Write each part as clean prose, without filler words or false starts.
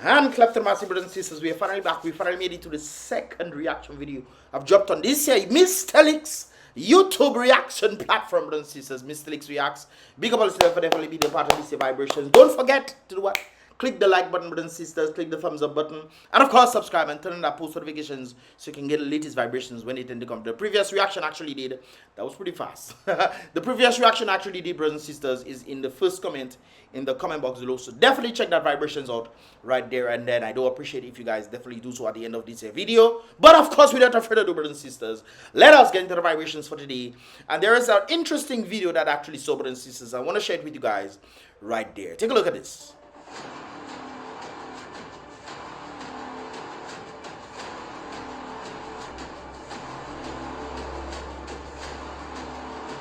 And clap to massive brothers and sisters. We are finally back. We finally made it to the second reaction video I've dropped on this here Mystelics YouTube reaction platform, brothers and sisters. Mystelics Reacts. Big up all yourself for definitely being a part of this vibrations. Don't forget to do what? Click the like button, brothers and sisters. Click the thumbs up button. And of course, subscribe and turn on that post notifications so you can get the latest vibrations when they tend to come. The previous reaction actually did. That was pretty fast. The previous reaction actually did, brothers and sisters, is in the first comment in the comment box below. So definitely check that vibrations out right there. And then I do appreciate if you guys definitely do so at the end of this video. But of course, without further ado, brothers and sisters, let us get into the vibrations for today. And there is an interesting video that I actually saw, brothers and sisters. I want to share it with you guys right there. Take a look at this.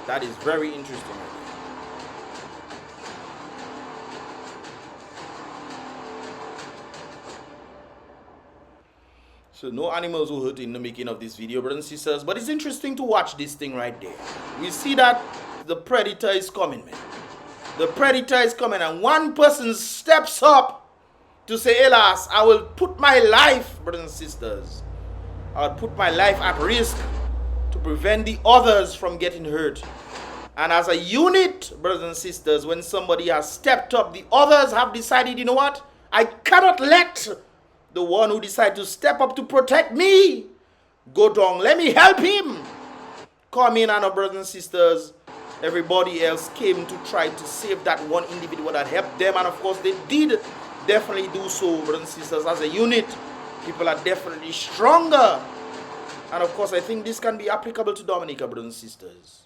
That is very interesting. So no animals were hurt in the making of this video, brothers and sisters. But it's interesting to watch this thing right there. We see that the predator is coming, man. The predator is coming, and one person steps up to say, "Alas, I will put my life, brothers and sisters. I will put my life at risk to prevent the others from getting hurt." And as a unit, brothers and sisters, when somebody has stepped up, the others have decided, you know what? I cannot let the one who decided to step up to protect me go down. Let me help him. Come in, and brothers and sisters, everybody else came to try to save that one individual that helped them. And of course, they did definitely do so, brothers and sisters. As a unit, people are definitely stronger. And of course, I think this can be applicable to Dominica, brothers and sisters.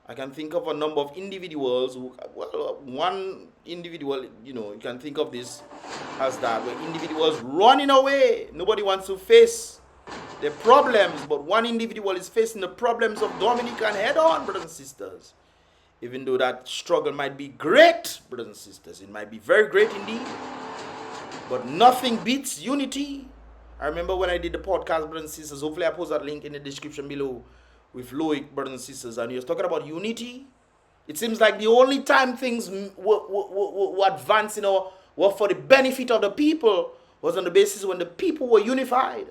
I can think of a number of individuals who, well, one individual, you can think of this as that, where individuals running away. Nobody wants to face the problems, but one individual is facing the problems of Dominica and head on, brothers and sisters. Even though that struggle might be great, brothers and sisters, it might be very great indeed, but nothing beats unity. I remember when I did the podcast, brothers and sisters, hopefully I post that link in the description below, with Loic, brothers and sisters, and he was talking about unity. It seems like the only time things were advancing or were for the benefit of the people was on the basis when the people were unified.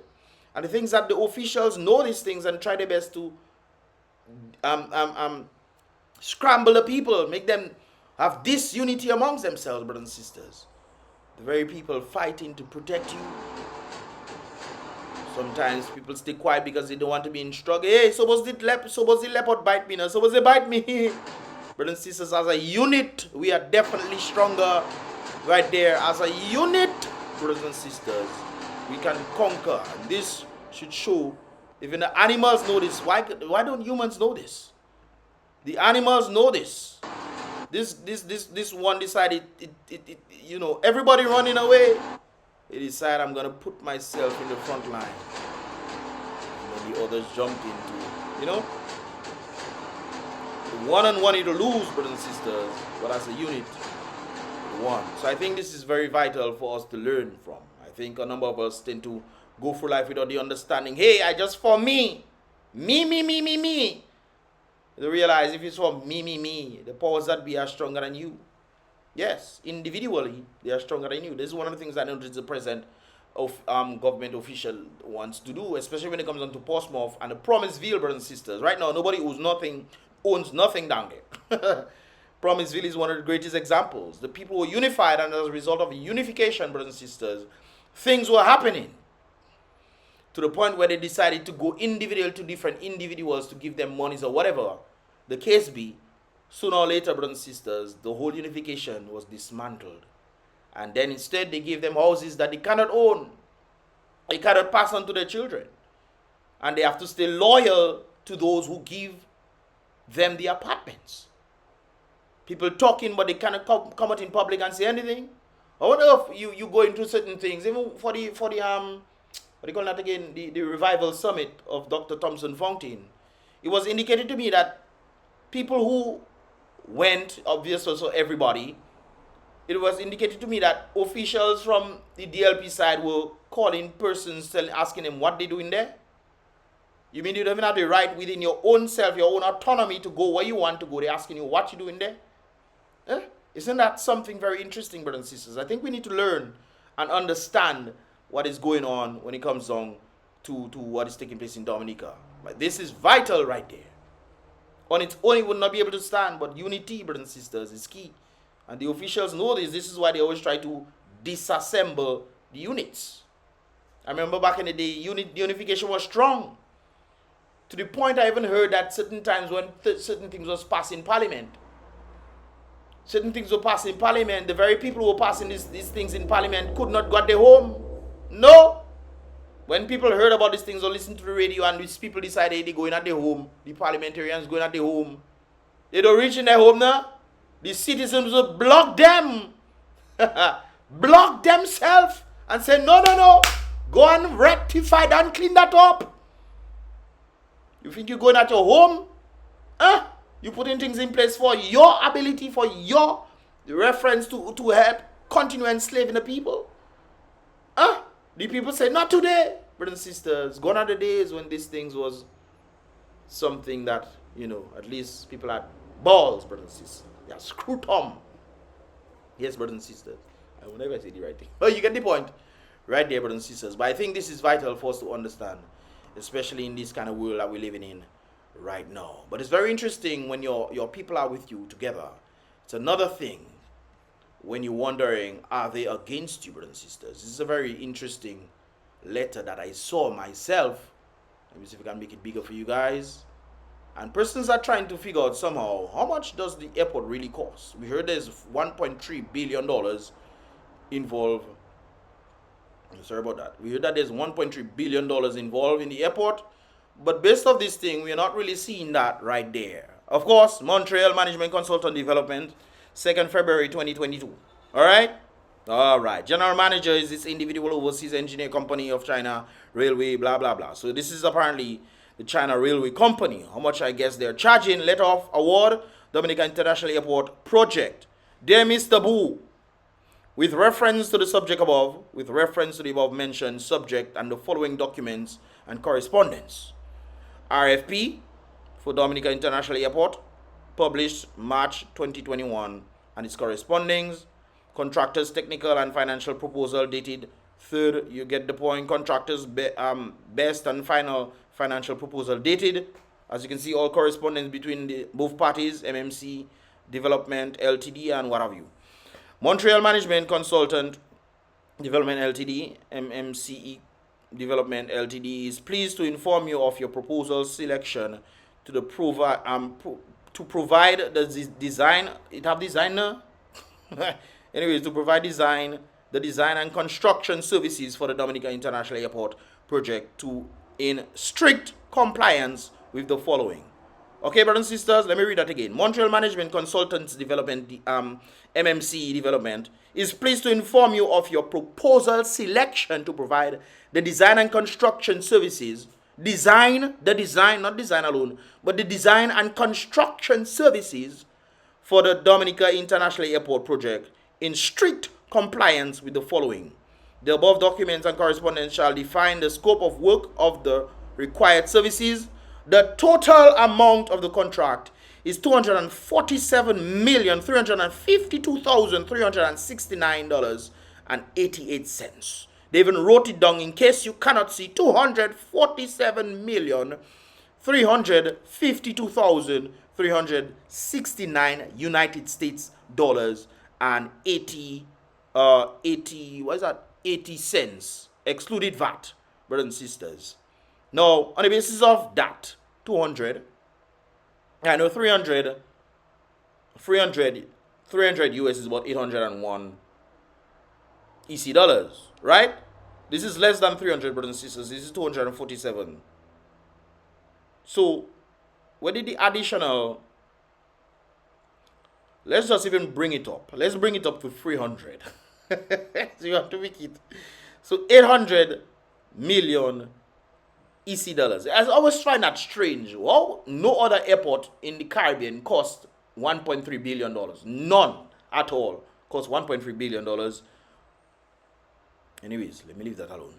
And the things that the officials know these things and try their best to scramble the people, make them have disunity amongst themselves, brothers and sisters. The very people fighting to protect you. Sometimes people stay quiet because they don't want to be in struggle. Hey, suppose the leopard bite me now. Suppose they bite me. Brothers and sisters, as a unit, we are definitely stronger right there. As a unit, brothers and sisters, we can conquer. And this should show, even the animals know this. Why don't humans know this? The animals know this. This one decided, everybody running away. He decided, I'm going to put myself in the front line. And then the others jumped into, the one-on-one it'll lose, brothers and sisters, but as a unit, it won. So I think this is very vital for us to learn from. I think a number of us tend to go through life without the understanding, hey, I just for me. Me. They realize if it's for me, the powers that be are stronger than you. Yes, individually, they are stronger than you. This is one of the things I notice the president of government official wants to do, especially when it comes on to Portsmouth and the Promiseville, brothers and sisters. Right now, nobody owns nothing down there. Promiseville is one of the greatest examples. The people were unified, and as a result of unification, brothers and sisters, things were happening to the point where they decided to go individual to different individuals to give them monies or whatever the case be. Sooner or later, brothers and sisters, the whole unification was dismantled. And then instead, they gave them houses that they cannot own. They cannot pass on to their children. And they have to stay loyal to those who give them the apartments. People talking, but they cannot come out in public and say anything. I wonder if you go into certain things, even for the what do you call that again, the revival summit of Dr. Thompson Fountain. It was indicated to me that people who went, obviously, so everybody, it was indicated to me that officials from the DLP side were calling persons, asking them what they're doing there. You mean you don't even have the right within your own self, your own autonomy to go where you want to go? They're asking you what you're doing there. Isn't that something very interesting, brothers and sisters? I think we need to learn and understand what is going on when it comes down to what is taking place in Dominica. But this is vital right there. On its own, it would not be able to stand, but unity, brothers and sisters, is key. And the officials know this. This is why they always try to disassemble the units. I remember back in the day, unification was strong. To the point I even heard that certain times when certain things was passed in Parliament, the very people who were passing these things in Parliament could not get their home. No. When people heard about these things or listened to the radio and these people decided they're going at their home, the parliamentarians going at their home, they don't reach in their home now. The citizens will block them. Block themselves and say, no. Go and rectify that and clean that up. You think you're going at your home? You putting things in place for your ability, for your reference to help continue enslaving the people? The people say, not today, brothers and sisters. Gone are the days when these things was something that, at least people had balls, brothers and sisters. They are scrutum. Yes, brothers and sisters. I will never say the right thing. But you get the point. Right there, brothers and sisters. But I think this is vital for us to understand, especially in this kind of world that we're living in right now. But it's very interesting when your people are with you together. It's another thing when you're wondering, are they against you, brothers and sisters? This is a very interesting letter that I saw myself. Let me see if I can make it bigger for you guys. And persons are trying to figure out somehow, how much does the airport really cost? We heard there's $1.3 billion involved. Sorry about that. We heard that there's $1.3 billion involved in the airport. But based off this thing, we're not really seeing that right there. Of course, Montreal Management Consultant Development, 2nd February 2022. Alright? Alright. General Manager is this individual overseas engineer company of China Railway, blah, blah, blah. So this is apparently the China Railway Company. How much I guess they're charging. Letter of award, Dominica International Airport Project. Dear Mr. Boo, with reference to the subject above, with reference to the above mentioned subject and the following documents and correspondence. RFP for Dominica International Airport, published March 2021, and its correspondings. Contractors' technical and financial proposal dated 3rd, you get the point. Contractors' best and final financial proposal dated. As you can see, all correspondence between both parties, MMC Development Ltd and what have you. Montreal Management Consultant Development Ltd, MMCE Development Ltd, is pleased to inform you of your proposal selection to provide the design. It have designer. Anyways, to provide the design and construction services for the Dominica International Airport project in strict compliance with the following. Okay, brothers and sisters, let me read that again. Montreal Management Consultants Development, MMC Development, is pleased to inform you of your proposal selection to provide the design and construction services. Not design alone, but the design and construction services for the Dominica International Airport project in strict compliance with the following. The above documents and correspondence shall define the scope of work of the required services. The total amount of the contract is $247,352,369.88. They even wrote it down in case you cannot see. $247,352,369 United States dollars and 80 cents, excluded VAT, brothers and sisters. Now, on the basis of that, 300 US is about 801 EC dollars, right? This is less than 300, brothers and sisters. This is 247. So, where did the additional, let's just even bring it up. Let's bring it up to 300. So you have to make it. So 800 million EC dollars. I always find that strange. Well, no other airport in the Caribbean cost $1.3 billion. None at all cost $1.3 billion. Anyways, let me leave that alone.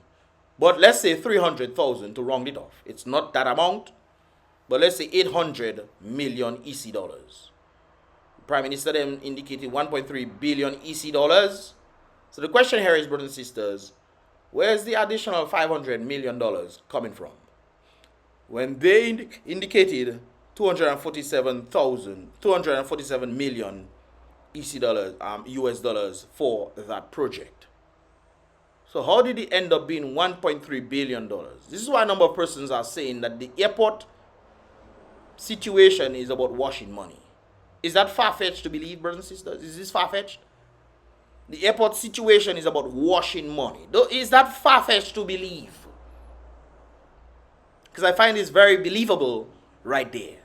But let's say 300,000 to round it off. It's not that amount, but let's say 800 million EC dollars. Prime Minister then indicated 1.3 billion EC dollars. So the question here is, brothers and sisters, where's the additional $500 million coming from? When they indicated 247 million EC dollars, US dollars for that project. So how did it end up being $1.3 billion? This is why a number of persons are saying that the airport situation is about washing money. Is that far-fetched to believe, brothers and sisters? Is this far-fetched? The airport situation is about washing money. Is that far-fetched to believe? Because I find this very believable right there.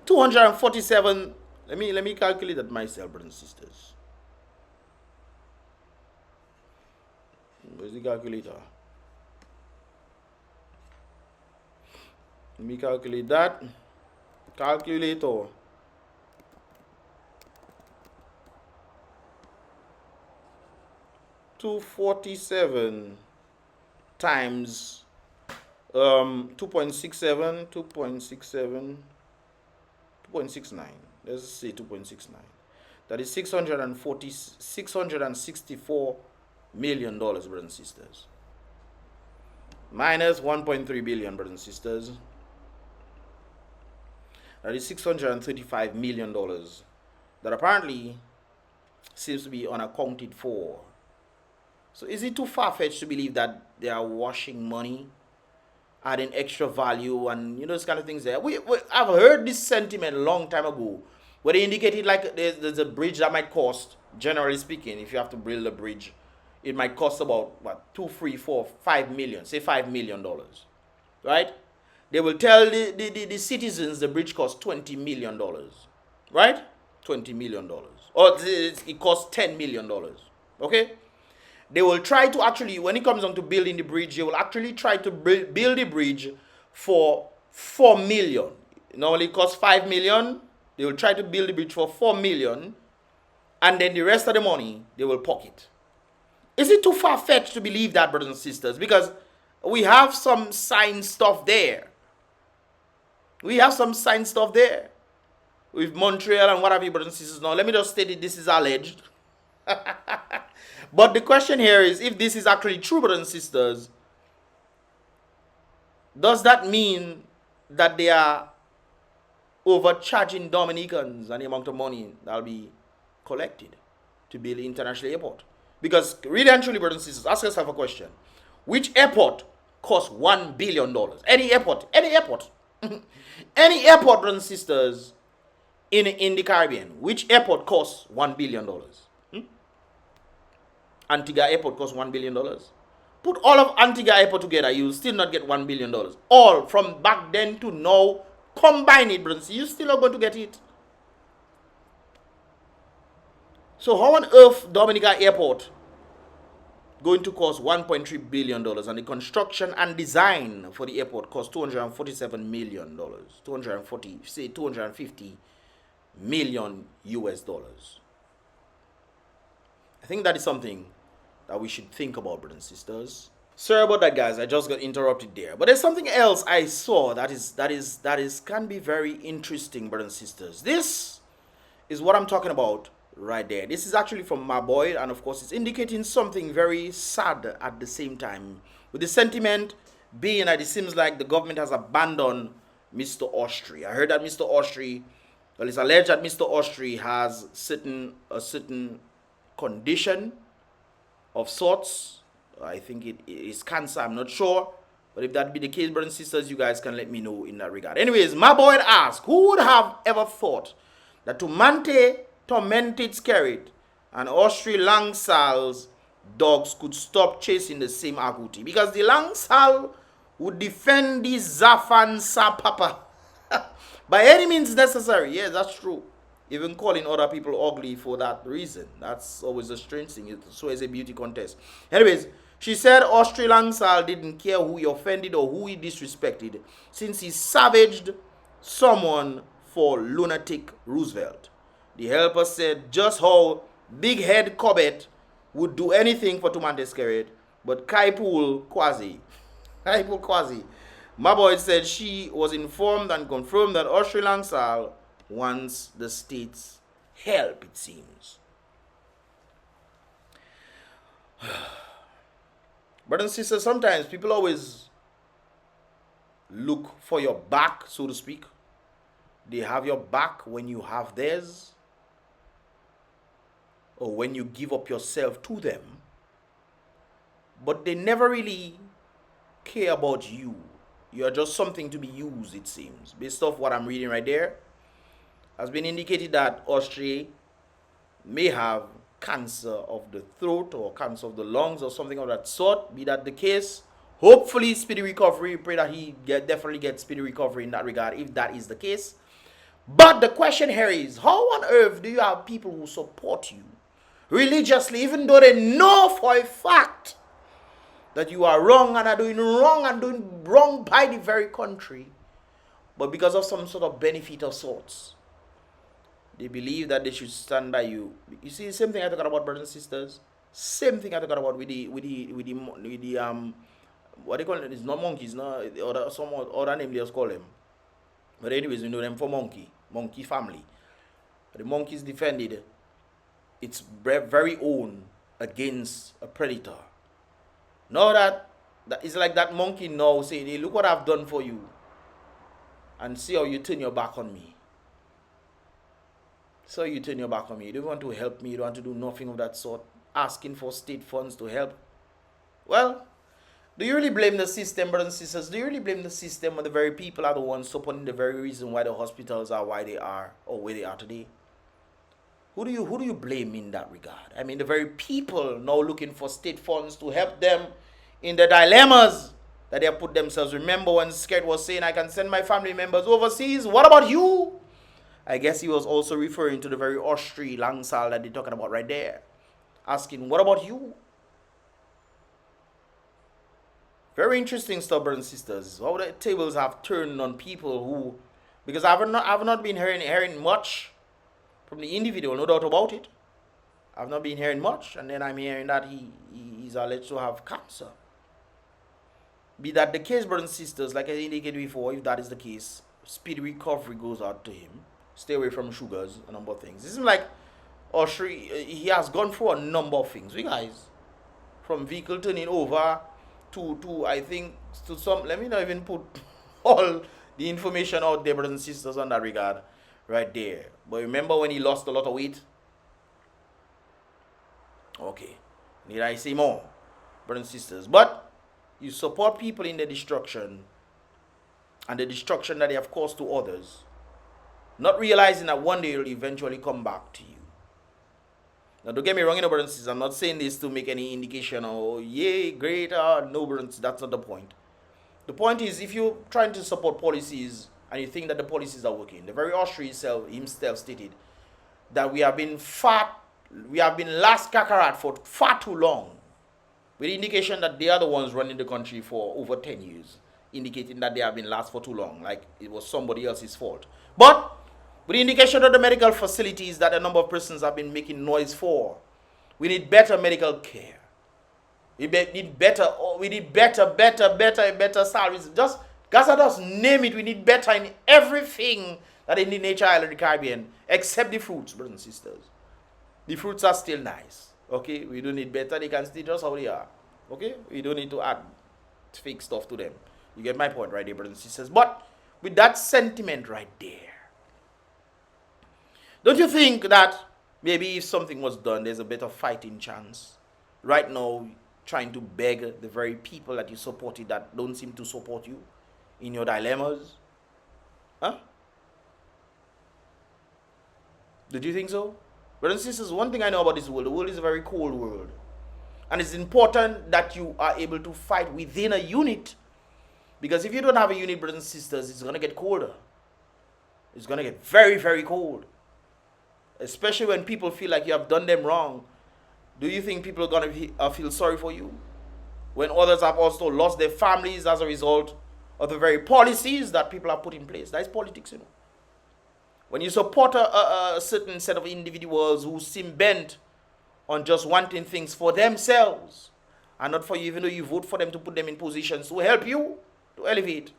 247. Let me calculate that myself, brothers and sisters. Where's the calculator? Let me calculate that. Calculator. 247 times 2.69. Let's say 2.69. That is $664 million, brothers and sisters. Minus 1.3 billion, brothers and sisters. That is $635 million that apparently seems to be unaccounted for. So is it too far-fetched to believe that they are washing money, adding extra value, and those kind of things there? I've heard this sentiment a long time ago, where they indicated like there's a bridge that might cost, generally speaking, if you have to build a bridge, it might cost about what, 2, 3, 4, 5 million, say $5 million, right? They will tell the citizens the bridge costs $20 million, right? $20 million, or it costs $10 million, okay? They will try to actually, when it comes down to building the bridge, they will actually try to build the bridge for $4 million. Normally it costs $5 million. They will try to build the bridge for $4 million, and then the rest of the money they will pocket. Is it too far-fetched to believe that, brothers and sisters? Because we have some science stuff there. We have some science stuff there with Montreal and what have you, brothers and sisters. Now, let me just state it. This is alleged. But the question here is, if this is actually true, brothers and sisters, does that mean that they are overcharging Dominicans and the amount of money that will be collected to build the international airport? Because really and truly, brothers and sisters, ask yourself a question. Which airport costs $1 billion? Any airport. Any airport, brothers and sisters, in the Caribbean. Which airport costs $1 billion? Antigua Airport costs $1 billion. Put all of Antigua Airport together, you will still not get $1 billion. All from back then to now, combine it, brothers. You're still not going to get it. So how on earth Dominica Airport going to cost $1.3 billion, and the construction and design for the airport costs $247 million. 250 million US dollars. I think that is something that we should think about, brothers and sisters. Sorry about that, guys. I just got interrupted there. But there's something else I saw that can be very interesting, brothers and sisters. This is what I'm talking about right there. This is actually from my boy, and of course it's indicating something very sad at the same time, with the sentiment being that it seems like the government has abandoned Mr. Austrie. I heard that Mr. Austrie, well, it's alleged that Mr. Austrie has a certain condition of sorts. I think it is cancer, I'm not sure, but if that be the case, brothers and sisters, you guys can let me know in that regard. Anyways, my boy asked, who would have ever thought that Tumante tormented SKERRIT and Austrie Langsal's dogs could stop chasing the same agouti? Because the Langsal would defend the Zafan Sapapa by any means necessary. Yes, that's true. Even calling other people ugly for that reason. That's always a strange thing. It's always a beauty contest. Anyways, she said Austrie Langsal didn't care who he offended or who he disrespected, since he savaged someone for lunatic Roosevelt. The helper said just how Big Head Cobbett would do anything for Tumante SKERRIT, but Kaipul Kwazi. My boy said she was informed and confirmed that Austrie Langsal wants the state's help, it seems. Brothers and sisters, sometimes people always look for your back, so to speak. They have your back when you have theirs, or when you give up yourself to them. But they never really care about you. You are just something to be used, it seems. Based off what I'm reading right there, has been indicated that AUSTRIE may have cancer of the throat or cancer of the lungs or something of that sort. Be that the case, hopefully speedy recovery. Pray that he definitely gets speedy recovery in that regard, if that is the case. But the question here is, how on earth do you have people who support you religiously, even though they know for a fact that you are wrong and are doing wrong by the very country, but because of some sort of benefit of sorts, they believe that they should stand by you? You see, the same thing I talk about, brothers and sisters. Same thing I talk about with the what they call it? It's not monkeys, no, or some other name they just call them. But anyways, we know them for monkey family. The monkeys defended its very own against a predator. Now that it's like that monkey now saying, hey, look what I've done for you, and see how you turn your back on me. So you turn your back on me. You don't want to help me. You don't want to do nothing of that sort. Asking for state funds to help. Well, do you really blame the system, brothers and sisters? Do you really blame the system when the very people are the ones supporting the very reason why the hospitals are why they are or where they are today? Who do you blame in that regard? I mean, the very people now looking for state funds to help them in the dilemmas that they have put themselves. Remember when SKERRIT was saying, I can send my family members overseas. What about you? I guess he was also referring to the very AUSTRIE Langsal that they're talking about right there. Asking, what about you? Very interesting stuff, brothers and sisters. How the tables have turned on people who, because I've not been hearing much from the individual, no doubt about it. I've not been hearing much, and then I'm hearing that he's alleged to have cancer. Be that the case, brothers and sisters, like I indicated before, if that is the case, speedy recovery goes out to him. Stay away from sugars, a number of things. It seems like AUSTRIE, he has gone through a number of things. We guys, from vehicle turning over to I think to some. Let me not even put all the information out there, brothers and sisters, on that regard, right there. But remember when he lost a lot of weight? Okay, need I say more, brothers and sisters? But you support people in their destruction and the destruction that they have caused to others, not realizing that one day it will eventually come back to you. Now, don't get me wrong, brothers and sisters. I'm not saying this to make any indication or, yay, great, no, brothers. That's not the point. The point is, if you're trying to support policies and you think that the policies are working, the very AUSTRIE himself stated that we have been last kakarot for far too long, with the indication that they are the ones running the country for over 10 years, indicating that they have been last for too long, like it was somebody else's fault. But with the indication of the medical facilities that a number of persons have been making noise for, we need better medical care. We need better salaries. Just name it. We need better in everything that in the nature island of the Caribbean, except the fruits, brothers and sisters. The fruits are still nice. Okay, we don't need better. They can stay just how they are. Okay, we don't need to add fake stuff to them. You get my point right there, brothers and sisters. But with that sentiment right there, don't you think that maybe if something was done, there's a better fighting chance? Right now, trying to beg the very people that you supported that don't seem to support you in your dilemmas? Huh? Did you think so? Brothers and sisters, one thing I know about this world, the world is a very cold world. And it's important that you are able to fight within a unit. Because if you don't have a unit, brothers and sisters, it's going to get colder. It's going to get very, very cold. Especially when people feel like you have done them wrong. Do you think people are going to feel sorry for you? When others have also lost their families as a result of the very policies that people have put in place. That is politics, you know. When you support a certain set of individuals who seem bent on just wanting things for themselves and not for you, even though you vote for them to put them in positions to help you to elevate.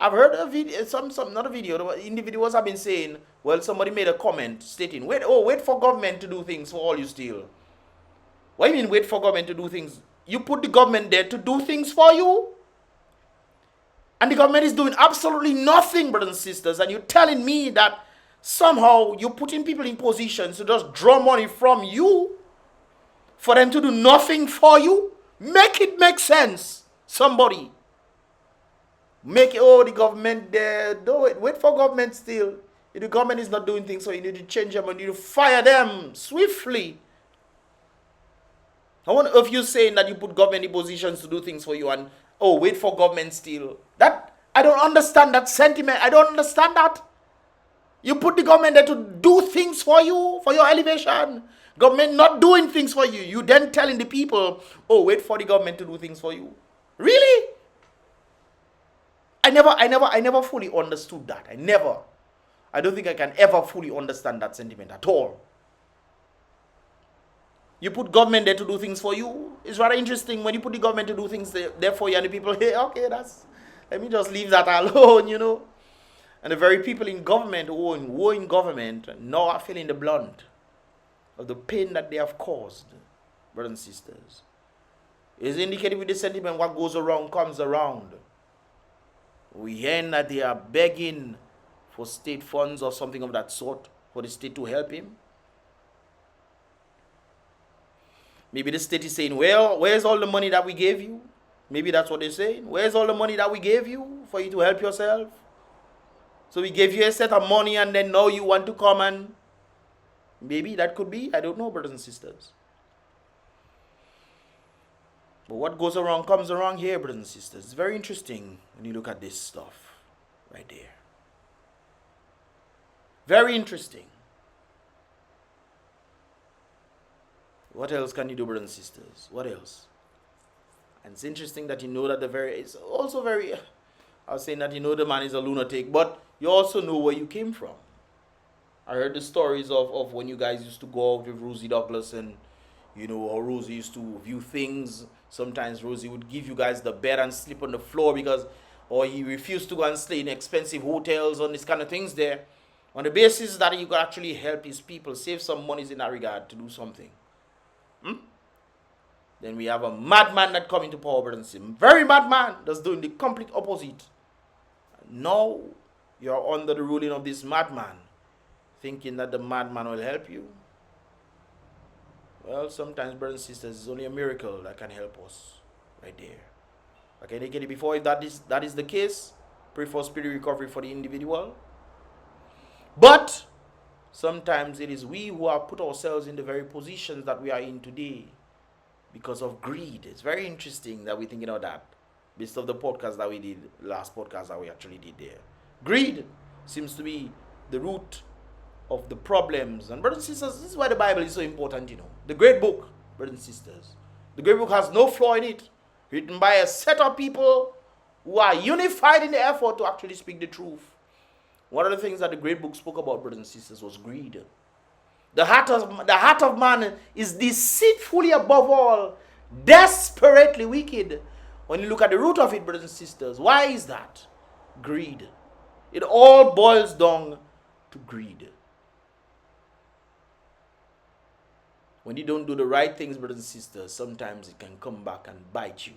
I've heard a video, not a video, individuals have been saying, well, somebody made a comment stating, wait for government to do things for all you steal. What do you mean wait for government to do things? You put the government there to do things for you. And the government is doing absolutely nothing, brothers and sisters. And you're telling me that somehow you're putting people in positions to just draw money from you for them to do nothing for you? Make it make sense. Somebody. Make it, oh, the government there. Don't wait for government still. If the government is not doing things, so you need to change them and you need to fire them swiftly. I wonder if you're saying that you put government in positions to do things for you and, oh, wait for government still. That, I don't understand that sentiment. I don't understand that. You put the government there to do things for you, for your elevation. Government not doing things for you. You then telling the people, oh, wait for the government to do things for you. Really? I never fully understood that. I don't think I can ever fully understand that sentiment at all. You put government there to do things for you. It's rather interesting when you put the government to do things there for you and the people, hey, okay, let me just leave that alone, you know. And the very people in government who are in government now are feeling the blunt of the pain that they have caused, brothers and sisters. It's indicated with the sentiment, what goes around comes around. We hear that they are begging for state funds or something of that sort for the state to help him. Maybe the state is saying, well, where's all the money that we gave you? Maybe that's what they're saying. Where's all the money that we gave you for you to help yourself? So we gave you a set of money and then now you want to come and... Maybe that could be. I don't know, brothers and sisters. But what goes around comes around here, brothers and sisters. It's very interesting when you look at this stuff right there. Very interesting. What else can you do, brothers and sisters? What else? And it's interesting that you know that it's also very, I was saying that you know the man is a lunatic, but you also know where you came from. I heard the stories of when you guys used to go out with Rosie Douglas and, you know, how Rosie used to view things. Sometimes Rosie would give you guys the bed and sleep on the floor or he refused to go and stay in expensive hotels and these kind of things there. On the basis that you could actually help his people, save some monies in that regard to do something. Then we have a madman that come into power, brother and sister. Very madman that's doing the complete opposite. Now you're under the ruling of this madman, thinking that the madman will help you. Well, sometimes, brothers and sisters, it's only a miracle that can help us right there. Like I indicated before, if that is the case, pray for spirit recovery for the individual. But sometimes it is we who have put ourselves in the very positions that we are in today because of greed. It's very interesting that we're thinking of that based on the podcast that we did, last podcast that we actually did there. Greed seems to be the root of the problems. And brothers and sisters, this is why the Bible is so important, you know. The great book, brothers and sisters. The great book has no flaw in it. Written by a set of people who are unified in the effort to actually speak the truth. One of the things that the great book spoke about, brothers and sisters, was greed. The heart of man is deceitfully above all, desperately wicked. When you look at the root of it, brothers and sisters, why is that? Greed. It all boils down to greed. When you don't do the right things, brothers and sisters, sometimes it can come back and bite you.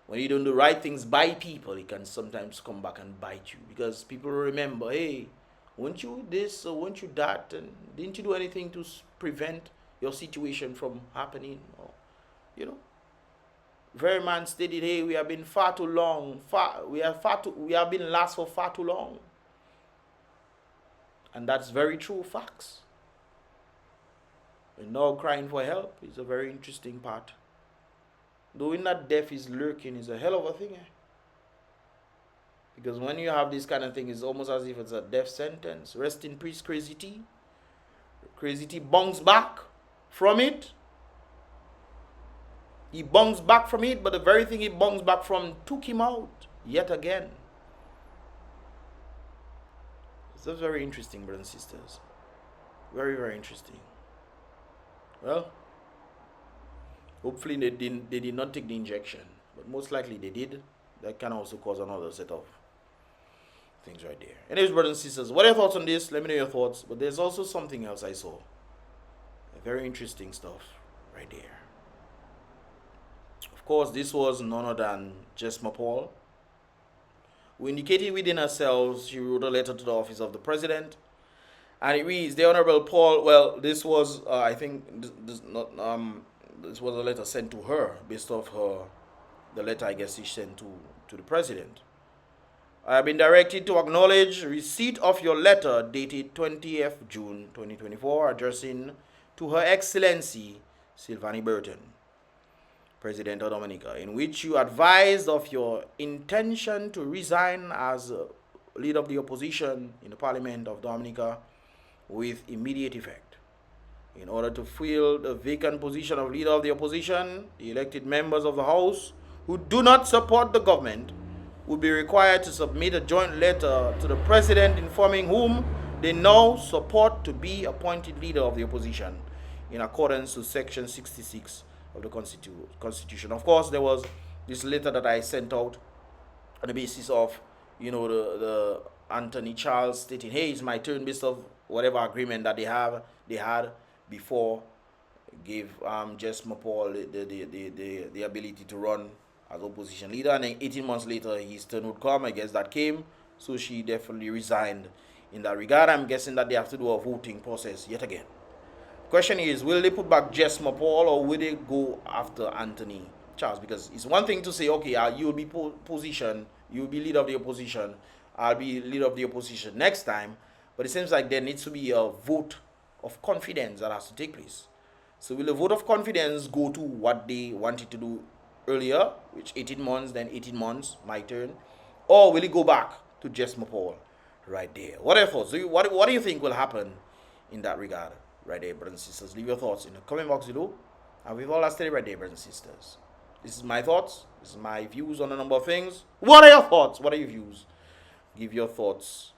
When you don't do the right things by people, it can sometimes come back and bite you. Because people remember, hey, weren't you this or weren't you that? And didn't you do anything to prevent your situation from happening? Or, you know, very man stated, hey, we have been far too long. We have been lost for far too long. And that's very true facts. And now crying for help is a very interesting part. Knowing that death is lurking is a hell of a thing. Because when you have this kind of thing, it's almost as if it's a death sentence. Rest in peace, Crazy T. Crazy T bunks back from it. He bunks back from it, but the very thing he bunks back from took him out yet again. So that's very interesting, brothers and sisters. Very, very interesting. Well, hopefully they did not take the injection, but most likely they did. That can also cause another set of things right there. Anyways, brothers and sisters, what are your thoughts on this? Let me know your thoughts. But there's also something else I saw. Very interesting stuff right there. Of course, this was none other than Jesma Paul, who indicated within herself she wrote a letter to the office of the president, and it reads, "The Honorable Paul." Well, this was I think this was a letter sent to her based off the letter I guess she sent to the president. "I have been directed to acknowledge receipt of your letter dated 20th June 2024 addressing to Her Excellency Sylvanie Burton, President of Dominica, in which you advised of your intention to resign as leader of the opposition in the Parliament of Dominica with immediate effect. In order to fill the vacant position of leader of the opposition, the elected members of the House who do not support the government would be required to submit a joint letter to the President informing whom they now support to be appointed leader of the opposition in accordance to Section 66 of the Constitution." Of course, there was this letter that I sent out on the basis of, the Anthony Charles stating, "Hey, it's my turn," based of whatever agreement that they had before gave Jesma Paul the ability to run as opposition leader, and then 18 months later his turn would come. I guess that came, so she definitely resigned in that regard. I'm guessing that they have to do a voting process yet again. Question is, will they put back Jesma Paul or will they go after Anthony Charles? Because it's one thing to say, okay, you'll be you'll be leader of the opposition, I'll be leader of the opposition next time, but it seems like there needs to be a vote of confidence that has to take place. So will the vote of confidence go to what they wanted to do earlier, which 18 months, then 18 months, my turn, or will it go back to Jesma Paul right there? What are your thoughts? What do you think will happen in that regard? Right there, brothers and sisters. Leave your thoughts in the comment box below. And we've all stayed right there, brothers and sisters. This is my thoughts. This is my views on a number of things. What are your thoughts? What are your views? Give your thoughts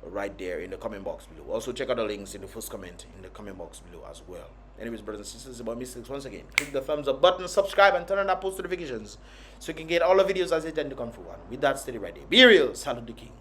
right there in the comment box below. Also, check out the links in the first comment in the comment box below as well. Anyways, brothers and sisters, about Mystelics once again. Click the thumbs up button, subscribe, and turn on that post notifications so you can get all the videos as they tend to come through. And with that, stay right there. Be real. Salute the King.